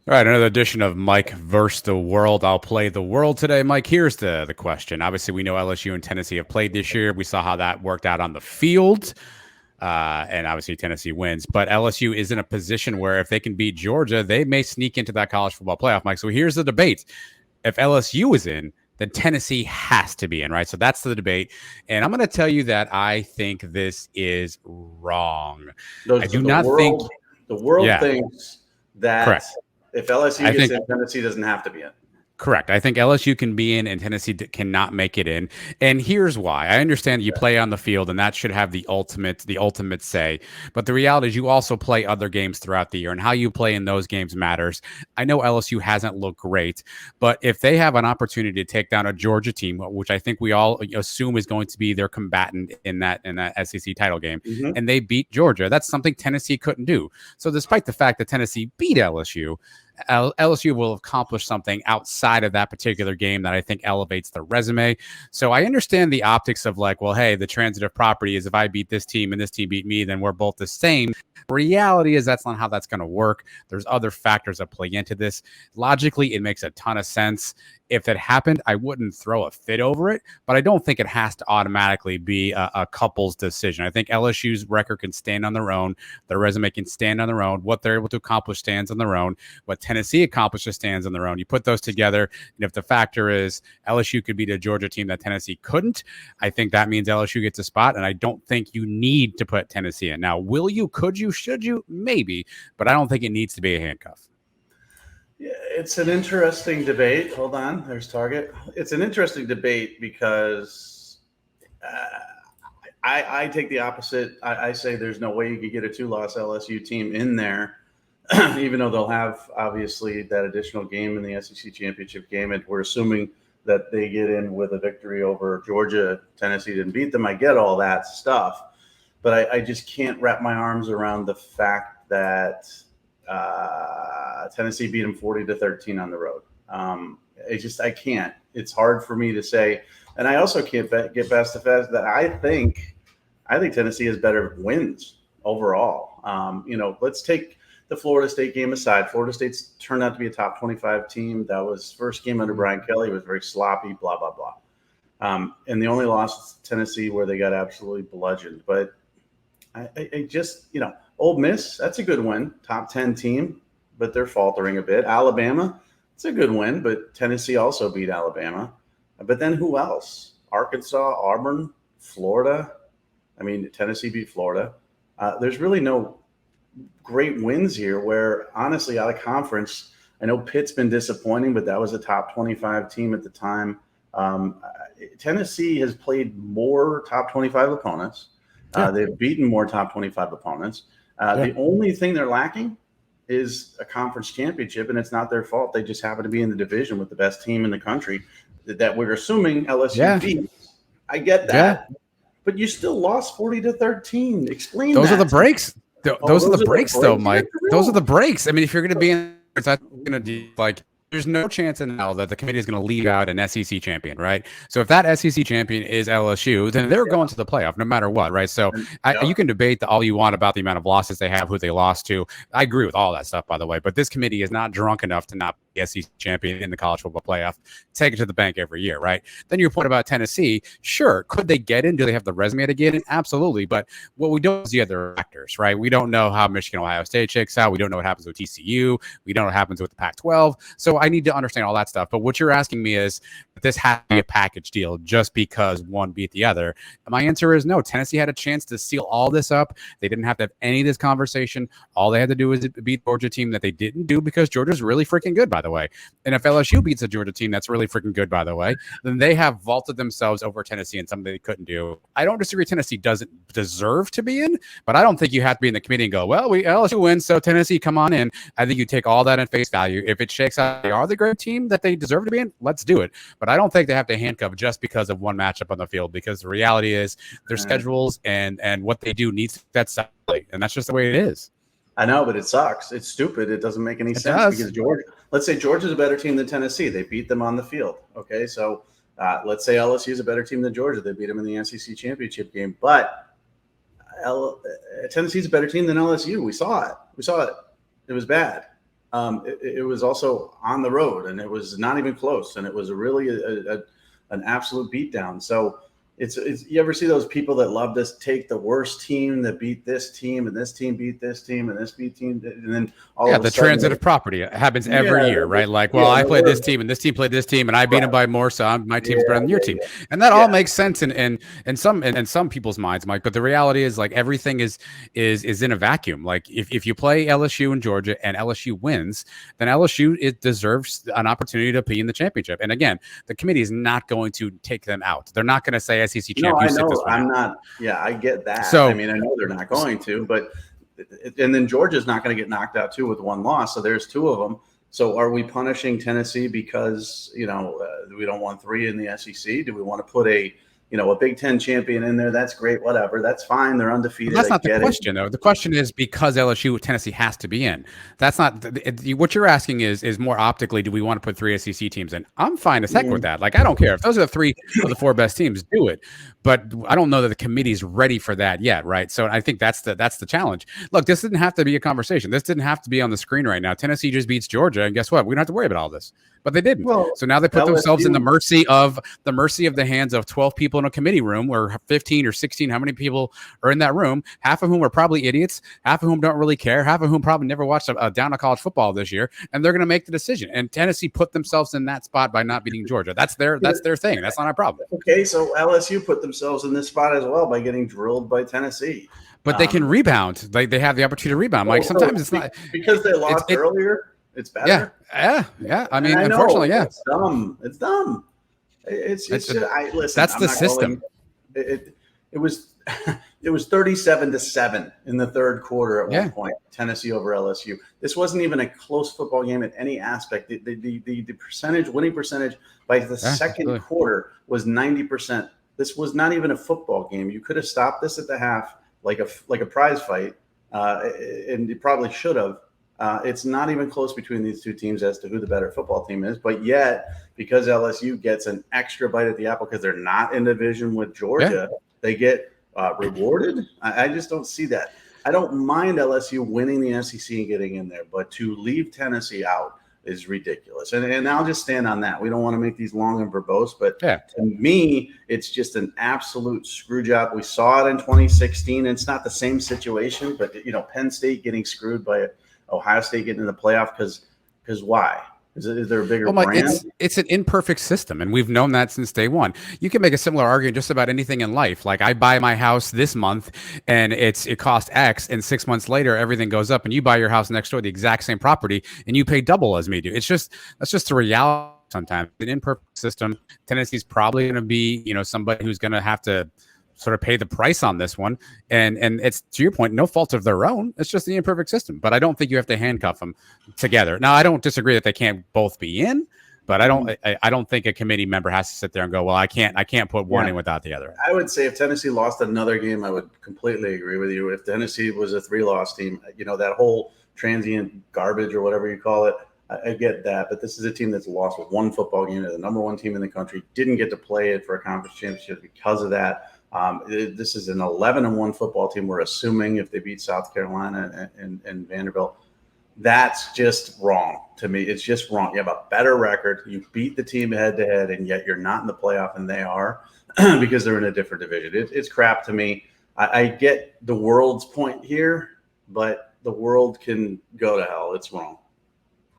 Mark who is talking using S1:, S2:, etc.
S1: All right, another edition of Mike versus the World. I'll play the world today. Mike, here's the question. Obviously, we know LSU and Tennessee have played this year. We saw how that worked out on the field. And obviously, Tennessee wins. But LSU is in a position where if they can beat Georgia, they may sneak into that college football playoff, Mike. So here's the debate. If LSU is in, then Tennessee has to be in, right? So that's the debate. And I'm going to tell you that I think this is wrong. I
S2: Those
S1: do
S2: the
S1: not think,
S2: world the world
S1: yeah,
S2: thinks that
S1: correct.
S2: if LSU
S1: I
S2: gets
S1: think
S2: in, Tennessee doesn't have to be in.
S1: Correct. I think LSU can be in and Tennessee cannot make it in. And here's why. I understand you play on the field and that should have the ultimate say. But the reality is you also play other games throughout the year and how you play in those games matters. I know LSU hasn't looked great, but if they have an opportunity to take down a Georgia team, which I think we all assume is going to be their combatant in that SEC title game,
S2: Mm-hmm.
S1: and they beat Georgia, that's something Tennessee couldn't do. So despite the fact that Tennessee beat LSU, LSU will accomplish something outside of that particular game that I think elevates their resume. So I understand the optics of like, well, hey, the transitive property is if I beat this team and this team beat me, then we're both the same. Reality is that's not how that's going to work. There's other factors that play into this. Logically, it makes a ton of sense. If it happened, I wouldn't throw a fit over it, but I don't think it has to automatically be a couple's decision. I think LSU's record can stand on their own. Their resume can stand on their own. What they're able to accomplish stands on their own. What Tennessee accomplishes stands on their own. You put those together, and if the factor is LSU could beat a Georgia team that Tennessee couldn't, I think that means LSU gets a spot, and I don't think you need to put Tennessee in. Now, will you, could you, should you? Maybe, but I don't think it needs to be a handcuff.
S2: Yeah, it's an interesting debate. Hold on, there's Target. It's an interesting debate because I take the opposite. I say there's no way you could get a two-loss LSU team in there, even though they'll have obviously that additional game in the SEC championship game, and we're assuming that they get in with a victory over Georgia. Tennessee didn't beat them. I get all that stuff, but I just can't wrap my arms around the fact that Tennessee beat them 40-13 on the road. I can't. It's hard for me to say, and I also can't get past the fact that I think Tennessee has better wins overall. Let's take the Florida State game aside. Florida State's turned out to be a top 25 team. That was first game under Brian Kelly. It was very sloppy, blah, blah, blah. And the only loss to Tennessee where they got absolutely bludgeoned. But I just, Ole Miss, that's a good win. Top 10 team, but they're faltering a bit. Alabama, it's a good win, but Tennessee also beat Alabama. But then who else? Arkansas, Auburn, Florida. I mean, Tennessee beat Florida. There's really no great wins here where, honestly, out of conference, I know Pitt's been disappointing, but that was a top 25 team at the time. Um, Tennessee has played more top 25 opponents.
S1: Yeah,
S2: They've beaten more top 25 opponents.
S1: yeah.
S2: The only thing they're lacking is a conference championship, and it's not their fault. They just happen to be in the division with the best team in the country that we're assuming LSU
S1: Yeah,
S2: beats. I get
S1: yeah.
S2: that, but you still lost 40-13. Explain
S1: Those are the
S2: that.
S1: breaks.
S2: Oh,
S1: Those are the
S2: those are the
S1: breaks, though,
S2: breaks.
S1: Mike. Those are the breaks. I mean, if you're going to be in, that's going to do like. There's no chance in hell that the committee is going to leave out an SEC champion, right? So if that SEC champion is LSU, then they're going to the playoff no matter what, right? So
S2: Yep.
S1: you can debate all you want about the amount of losses they have, who they lost to. I agree with all that stuff, by the way. But this committee is not drunk enough to not be SEC champion in the college football playoff. Take it to the bank every year, right? Then your point about Tennessee, sure, could they get in? Do they have the resume to get in? Absolutely. But what we don't is the other factors, right? We don't know how Michigan, Ohio State shakes out. We don't know what happens with TCU. We don't know what happens with the Pac-12. So I need to understand all that stuff. But what you're asking me is this has to be a package deal just because one beat the other. And my answer is no. Tennessee had a chance to seal all this up. They didn't have to have any of this conversation. All they had to do was beat Georgia team that they didn't do because Georgia's really freaking good, by the way. And if LSU beats a Georgia team that's really freaking good, by the way, then they have vaulted themselves over Tennessee in something they couldn't do. I don't disagree. Tennessee doesn't deserve to be in, but I don't think you have to be in the committee and go, well, LSU wins, so Tennessee, come on in. I think you take all that in face value. If it shakes out, they are the great team that they deserve to be in, let's do it. But I don't think they have to handcuff just because of one matchup on the field, because the reality is their schedules and what they do needs that Saturday, and that's just the way it is.
S2: I know, but it sucks. It's stupid. It doesn't make any
S1: It
S2: sense
S1: does.
S2: because Georgia, let's say Georgia's a better team than Tennessee. They beat them on the field. Okay. So let's say LSU is a better team than Georgia. They beat them in the SEC championship game. But Tennessee's a better team than LSU. We saw it. It was bad. it was also on the road, and it was not even close, and it was really an absolute beatdown. So it's you ever see those people that love to take the worst team that beat this team, and this team beat this team, and this beat team, and then all of a
S1: the
S2: sudden,
S1: transitive property happens every year, right? Like, well, I played this team and this team played this team, and I beat them by more, so my team's better than your team, and that all makes sense in some people's minds, Mike. But the reality is, like, everything is in a vacuum. Like, if you play LSU and Georgia and LSU wins, then LSU deserves an opportunity to be in the championship. And again, the committee is not going to take them out. They're not going to say SEC champ.
S2: No, I know. I'm not. Yeah, I get that.
S1: So,
S2: I mean, I know they're not going to, but and then Georgia's not going to get knocked out too with one loss. So there's two of them. So are we punishing Tennessee because we don't want three in the SEC? Do we want to put a Big Ten champion in there? That's great. Whatever. That's fine. They're undefeated.
S1: That's not the question, though. The question is because LSU, Tennessee has to be in. That's not what you're asking is more optically, do we want to put three SEC teams in? I'm fine as heck with that. Like, I don't care if those are the three of the four best teams, do it. But I don't know that the committee's ready for that yet, right? So I think that's the challenge. Look, this didn't have to be a conversation. This didn't have to be on the screen right now. Tennessee just beats Georgia, and guess what? We don't have to worry about all this. But they didn't. Well, so now they put themselves in the mercy of the hands of 12 people in a committee room, or 15 or 16. How many people are in that room? Half of whom are probably idiots. Half of whom don't really care. Half of whom probably never watched a down of college football this year, and they're going to make the decision. And Tennessee put themselves in that spot by not beating Georgia. That's their thing. That's not our problem.
S2: Okay, so LSU put themselves in this spot as well by getting drilled by Tennessee.
S1: But they can rebound. They have the opportunity to rebound, Mike. Sometimes it's not
S2: because they lost earlier. It's better.
S1: Yeah. I mean, unfortunately, yeah.
S2: It's dumb. It's dumb. Listen.
S1: That's the system.
S2: It was 37-7 in the third quarter at one point. Tennessee over LSU. This wasn't even a close football game in any aspect. The winning percentage by the second quarter was 90%. This was not even a football game. You could have stopped this at the half like a prize fight, and you probably should have. It's not even close between these two teams as to who the better football team is. But yet, because LSU gets an extra bite at the apple because they're not in division with Georgia, they get rewarded. I just don't see that. I don't mind LSU winning the SEC and getting in there, but to leave Tennessee out is ridiculous. And I'll just stand on that. We don't want to make these long and verbose, but to me, it's just an absolute screw job. We saw it in 2016. It's not the same situation, but Penn State getting screwed by Ohio State getting in the playoff because why? Is there a bigger brand?
S1: It's an imperfect system, and we've known that since day one. You can make a similar argument just about anything in life. Like, I buy my house this month, and it costs X, and 6 months later, everything goes up, and you buy your house next door, the exact same property, and you pay double as me do. That's just the reality sometimes. An imperfect system. Tennessee's probably going to be, somebody who's going to have to sort of pay the price on this one, and it's, to your point, no fault of their own. It's just the imperfect system. But I don't think you have to handcuff them together. Now, I don't disagree that they can't both be in, but I don't think a committee member has to sit there and go, well, I can't put one in without the other.
S2: I would say if Tennessee lost another game, I would completely agree with you. If Tennessee was a 3-loss team, that whole transient garbage or whatever you call it, I get that. But this is a team that's lost one football game. They're the number one team in the country, didn't get to play it for a conference championship because of that. This is an 11-1 football team. We're assuming if they beat South Carolina and Vanderbilt, that's just wrong to me. It's just wrong. You have a better record. You beat the team head to head, and yet you're not in the playoff, and they are because they're in a different division. It's crap to me. I get the world's point here, but the world can go to hell. It's wrong.